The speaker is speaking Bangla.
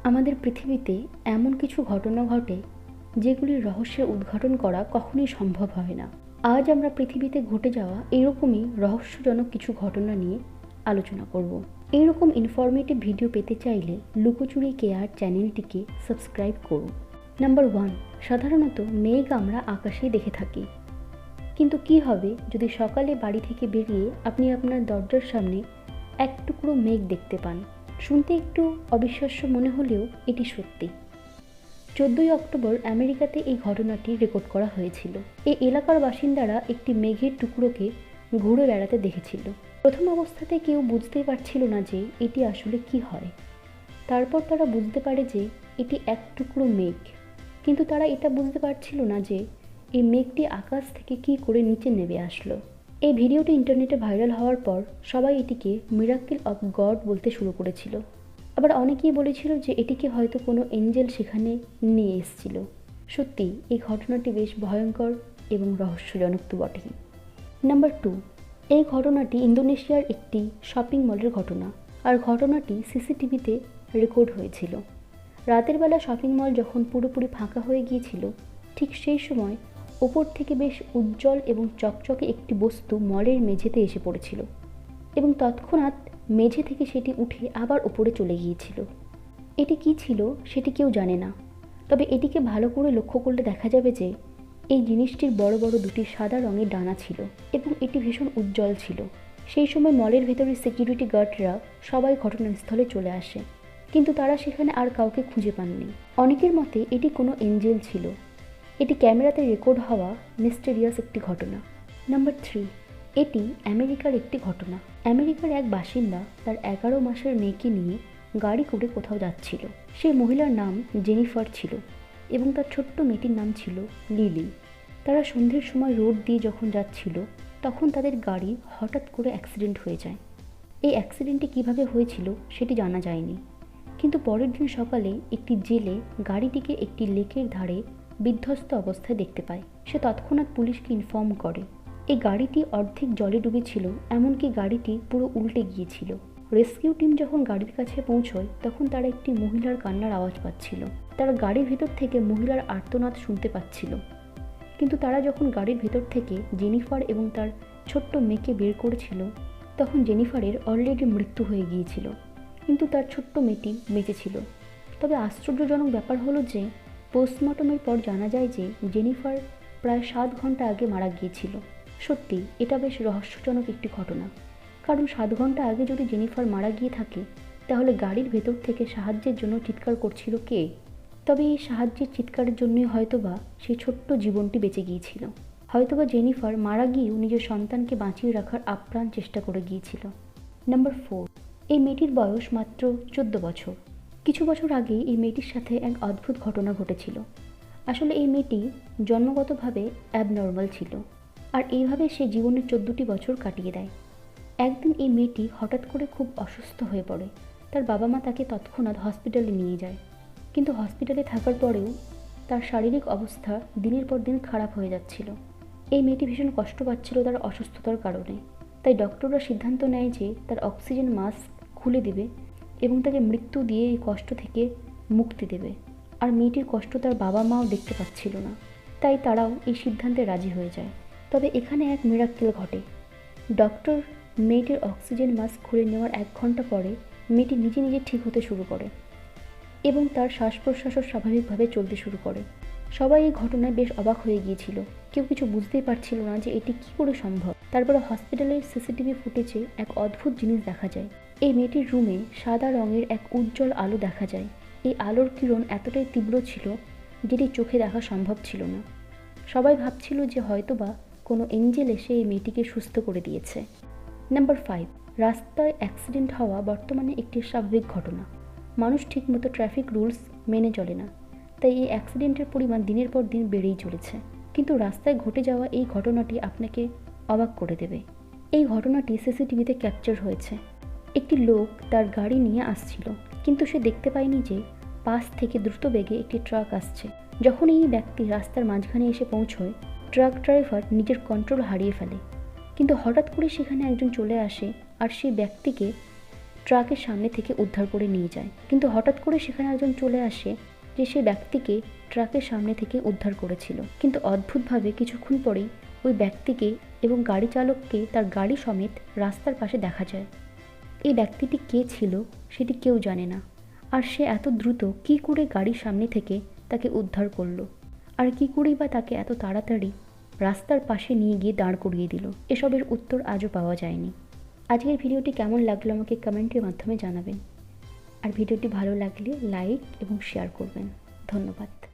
আমাদের পৃথিবীতে এমন কিছু ঘটনা ঘটে যেগুলির রহস্যের উদ্ঘাটন করা কখনোই সম্ভব হয় না। আজ আমরা পৃথিবীতে ঘটে যাওয়া এরকমই রহস্যজনক কিছু ঘটনা নিয়ে আলোচনা করব। এইরকম ইনফরমেটিভ ভিডিও পেতে চাইলে লুকোচুরি কেয়ার চ্যানেলটিকে সাবস্ক্রাইব করুন। নাম্বার 1, সাধারণত মেঘ আমরা আকাশেই দেখে থাকি, কিন্তু কি হবে যদি সকালে বাড়ি থেকে বেরিয়ে আপনি আপনার দরজার সামনে এক টুকরো মেঘ দেখতে পান? শুনতে একটু অবিশ্বাস্য মনে হলেও এটি সত্যি। 14ই অক্টোবর আমেরিকাতে এই ঘটনাটি রেকর্ড করা হয়েছিল। এই এলাকার বাসিন্দারা একটি মেঘের টুকরোকে ঘুরে বেড়াতে দেখেছিল। প্রথম অবস্থাতে কেউ বুঝতেই পারছিল না যে এটি আসলে কি হয়। তারপর তারা বুঝতে পারে যে এটি এক টুকরো মেঘ, কিন্তু তারা এটা বুঝতে পারছিল না যে এই মেঘটি আকাশ থেকে কী করে নিচে নেমে আসলো। এই ভিডিওটি ইন্টারনেটে ভাইরাল হওয়ার পর সবাই এটিকে মিরাকেল অফ গড বলতে শুরু করেছিল। আবার অনেকেই বলেছিল যে এটিকে হয়তো কোনো এঞ্জেল সেখানে নিয়ে এসেছিল। সত্যি এই ঘটনাটি বেশ ভয়ঙ্কর এবং রহস্যজনক তো বটেই। নাম্বার 2, এই ঘটনাটি ইন্দোনেশিয়ার একটি শপিং মলের ঘটনা, আর ঘটনাটি সিসিটিভিতে রেকর্ড হয়েছিল। রাতের বেলা শপিং মল যখন পুরোপুরি ফাঁকা হয়ে গিয়েছিল, ঠিক সেই সময় ওপর থেকে বেশ উজ্জ্বল এবং চকচকে একটি বস্তু মলের মেঝেতে এসে পড়েছিল এবং তৎক্ষণাৎ মেঝে থেকে সেটি উঠে আবার উপরে চলে গিয়েছিল। এটি কি ছিল সেটি কেউ জানে না, তবে এটিকে ভালো করে লক্ষ্য করলে দেখা যাবে যে এই জিনিসটির বড় বড় দুটি সাদা রঙের ডানা ছিল এবং এটি ভীষণ উজ্জ্বল ছিল। সেই সময় মলের ভেতরের সিকিউরিটি গার্ডরা সবাই ঘটনাস্থলে চলে আসে, কিন্তু তারা সেখানে আর কাউকে খুঁজে পাননি। অনেকের মতে এটি কোনো এঞ্জেল ছিল। এটি ক্যামেরাতে রেকর্ড হওয়া মিস্টেরিয়াস একটি ঘটনা। নাম্বার 3, এটি আমেরিকার একটি ঘটনা। আমেরিকার এক বাসিন্দা তার 11 মাসের মেয়েকে নিয়ে গাড়ি করে কোথাও যাচ্ছিল। সেই মহিলার নাম জেনিফার ছিল এবং তার ছোট্ট মেয়েটির নাম ছিল লিলি। তারা সন্ধ্যের সময় রোড দিয়ে যখন যাচ্ছিল, তখন তাদের গাড়ি হঠাৎ করে অ্যাক্সিডেন্ট হয়ে যায়। এই অ্যাক্সিডেন্টটি কীভাবে হয়েছিল সেটি জানা যায়নি, কিন্তু পরের দিন সকালে একটি জেলে গাড়িটিকে একটি লেকের ধারে বিধ্বস্ত অবস্থায় দেখতে পায়। সে তৎক্ষণাৎ পুলিশকে ইনফর্ম করে। এই গাড়িটি অর্ধেক জলে ডুবেছিল, এমনকি গাড়িটি পুরো উল্টে গিয়েছিল। রেস্কিউ টিম যখন গাড়ির কাছে পৌঁছয়, তখন তারা একটি মহিলার কান্নার আওয়াজ পাচ্ছিল। তারা গাড়ির ভেতর থেকে মহিলার আর্তনাদ শুনতে পাচ্ছিল, কিন্তু তারা যখন গাড়ির ভেতর থেকে জেনিফার এবং তার ছোট্ট মেয়েকে বের করেছিল, তখন জেনিফারের অলরেডি মৃত্যু হয়ে গিয়েছিল, কিন্তু তার ছোট্ট মেয়েটি বেঁচে ছিল। তবে আশ্চর্যজনক ব্যাপার হলো যে পোস্টমর্টমের পর জানা যায় যে জেনিফার প্রায় 7 ঘন্টা আগে মারা গিয়েছিল। সত্যি এটা বেশ রহস্যজনক একটি ঘটনা, কারণ 7 ঘন্টা আগে যদি জেনিফার মারা গিয়ে থাকে, তাহলে গাড়ির ভেতর থেকে সাহায্যের জন্য চিৎকার করছিল কে? তবে এই সাহায্যের চিৎকারের জন্যই হয়তোবা সেই ছোট্ট জীবনটি বেঁচে গিয়েছিল। হয়তোবা জেনিফার মারা গিয়েও নিজের সন্তানকে বাঁচিয়ে রাখার আপ্রাণ চেষ্টা করে গিয়েছিল। নাম্বার 4, এই মেয়েটির বয়স মাত্র 14 বছর। কিছু বছর আগে এই মেয়েটির সাথে এক অদ্ভুত ঘটনা ঘটেছিল। আসলে এই মেয়েটি জন্মগতভাবে অ্যাবনর্মাল ছিল, আর এইভাবে সে জীবনের 14টি বছর কাটিয়ে দেয়। একদিন এই মেয়েটি হঠাৎ করে খুব অসুস্থ হয়ে পড়ে। তার বাবা মা তাকে তৎক্ষণাৎ হসপিটালে নিয়ে যায়, কিন্তু হসপিটালে থাকার পরেও তার শারীরিক অবস্থা দিনের পর দিন খারাপ হয়ে যাচ্ছিল। এই মেয়েটি ভীষণ কষ্ট পাচ্ছিল তার অসুস্থতার কারণে। তাই ডক্টররা সিদ্ধান্ত নেয় যে তার অক্সিজেন মাস্ক খুলে দেবে এবং তাকে মৃত্যু দিয়ে এই কষ্ট থেকে মুক্তি দেবে। আর মেয়েটির কষ্ট তার বাবা মাও দেখতে পাচ্ছিল না, তাই তারাও এই সিদ্ধান্তে রাজি হয়ে যায়। তবে এখানে এক মিরাক্কেল ঘটে। ডক্টর মেয়েটির অক্সিজেন মাস্ক খুলে নেওয়ার 1 ঘন্টা পরে মেয়েটি নিজে নিজে ঠিক হতে শুরু করে এবং তার শ্বাস প্রশ্বাসও স্বাভাবিকভাবে চলতে শুরু করে। সবাই এই ঘটনায় বেশ অবাক হয়ে গিয়েছিল। কেউ কিছু বুঝতেই পারছিল না যে এটি কী করে সম্ভব। তারপরে হসপিটালের সিসিটিভি ফুটেজে এক অদ্ভুত জিনিস দেখা যায়। এই মেয়েটির রুমে সাদা রঙের এক উজ্জ্বল আলো দেখা যায়। এই আলোর কিরণ এতটাই তীব্র ছিল যেটি চোখে দেখা সম্ভব ছিল না। সবাই ভাবছিল যে হয়তোবা কোনো এঞ্জেল এসে এই মেয়েটিকে সুস্থ করে দিয়েছে। নাম্বার 5, রাস্তায় অ্যাক্সিডেন্ট হওয়া বর্তমানে একটি স্বাভাবিক ঘটনা। মানুষ ঠিকমতো ট্রাফিক রুলস মেনে চলে না, তাই এই অ্যাক্সিডেন্টের পরিমাণ দিনের পর দিন বেড়েই চলেছে। কিন্তু রাস্তায় ঘটে যাওয়া এই ঘটনাটি আপনাকে অবাক করে দেবে। এই ঘটনাটি সিসিটিভিতে ক্যাপচার হয়েছে। একটি লোক তার গাড়ি নিয়ে আসছিল, কিন্তু সে দেখতে পায়নি যে পাশ থেকে দ্রুত বেগে একটি ট্রাক আসছে। যখন এই ব্যক্তি রাস্তার মাঝখানে এসে পৌঁছয়, ট্রাক ড্রাইভার নিজের কন্ট্রোল হারিয়ে ফেলে। কিন্তু হঠাৎ করে সেখানে একজন চলে আসে আর সেই ব্যক্তিকে ট্রাকের সামনে থেকে উদ্ধার করে নিয়ে যায়। কিন্তু হঠাৎ করে সেখানে একজন চলে আসে যে সেই ব্যক্তিকে ট্রাকের সামনে থেকে উদ্ধার করেছিল। কিন্তু অদ্ভুতভাবে কিছুক্ষণ পরেই ওই ব্যক্তিকে এবং গাড়ি চালককে তার গাড়ি সমেত রাস্তার পাশে দেখা যায়। এই ব্যক্তিটি কে ছিল সেটি কেউ জানে না। আর সে এত দ্রুত কী করে গাড়ির সামনে থেকে তাকে উদ্ধার করলো, আর কী করেই বা তাকে এত তাড়াতাড়ি রাস্তার পাশে নিয়ে গিয়ে দাঁড় করিয়ে দিল, এসবের উত্তর আজও পাওয়া যায়নি। আজকের ভিডিওটি কেমন লাগলো আমাকে কমেন্টের মাধ্যমে জানাবেন। আর ভিডিওটি ভালো লাগলে লাইক এবং শেয়ার করবেন। ধন্যবাদ।